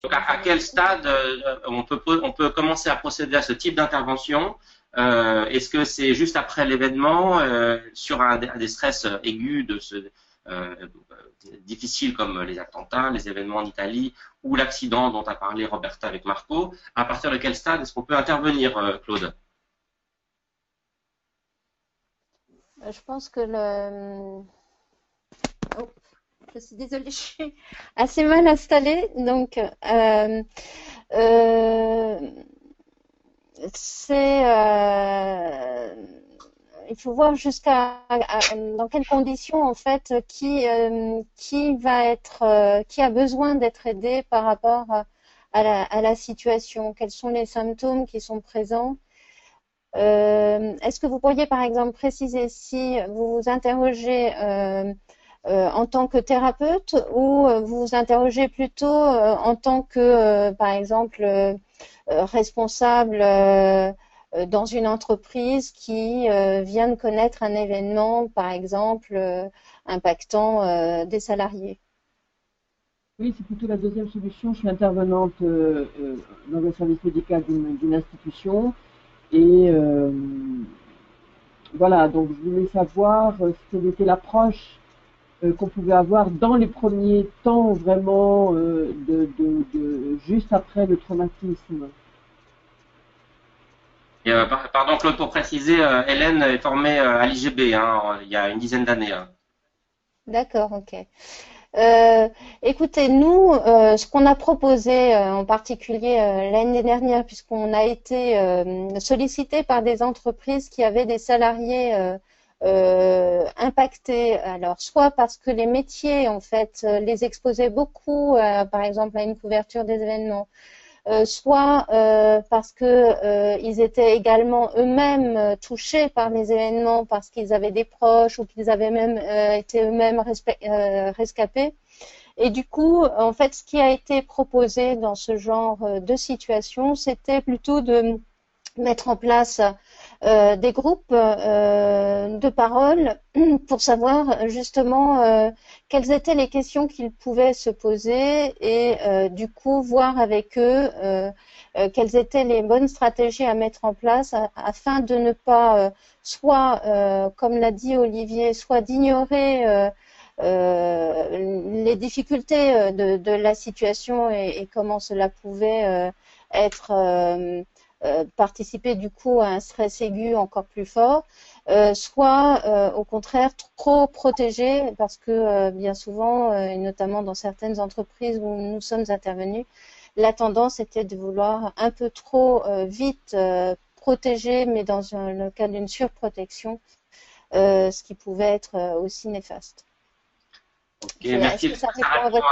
Donc, à quel stade on peut commencer à procéder à ce type d'intervention? Est-ce que c'est juste après l'événement, sur des stress aigus euh, difficiles comme les attentats, les événements en Italie ou l'accident dont a parlé Roberta avec Marco? À partir de quel stade est-ce qu'on peut intervenir, Claude? Je pense que le... Oh, je suis désolée, je suis assez mal installée. Donc, euh, c'est, il faut voir dans quelles conditions en fait qui va être qui a besoin d'être aidé par rapport à la situation. Quels sont les symptômes qui sont présents? Est-ce que vous pourriez par exemple préciser si vous vous interrogez en tant que thérapeute ou vous vous interrogez plutôt en tant que, par exemple, responsable dans une entreprise qui vient de connaître un événement, par exemple, impactant des salariés? Oui, c'est plutôt la deuxième solution. Je suis intervenante dans un service médical d'une institution et voilà, donc je voulais savoir quelle était l'approche qu'on pouvait avoir dans les premiers temps vraiment juste après le traumatisme. Et, pardon, Claude, pour préciser, Hélène est formée à l'IGB, hein, il y a une dizaine d'années, hein. D'accord, ok. Écoutez, nous, ce qu'on a proposé en particulier l'année dernière, puisqu'on a été sollicité par des entreprises qui avaient des salariés impactés, alors soit parce que les métiers en fait les exposaient beaucoup, par exemple à une couverture des événements, soit parce que ils étaient également eux-mêmes touchés par les événements parce qu'ils avaient des proches ou qu'ils avaient même été eux-mêmes rescapés. Et du coup, en fait, ce qui a été proposé dans ce genre de situation, c'était plutôt de mettre en place des groupes de parole pour savoir justement quelles étaient les questions qu'ils pouvaient se poser et du coup voir avec eux quelles étaient les bonnes stratégies à mettre en place afin de ne pas soit, comme l'a dit Olivier, soit d'ignorer les difficultés de la situation et comment cela pouvait être participer du coup à un stress aigu encore plus fort, soit au contraire trop protégé parce que bien souvent, et notamment dans certaines entreprises où nous sommes intervenus, la tendance était de vouloir un peu trop vite protéger, mais dans le cas d'une surprotection, ce qui pouvait être aussi néfaste. Ok, Est-ce merci. que ça Ça répond à répond votre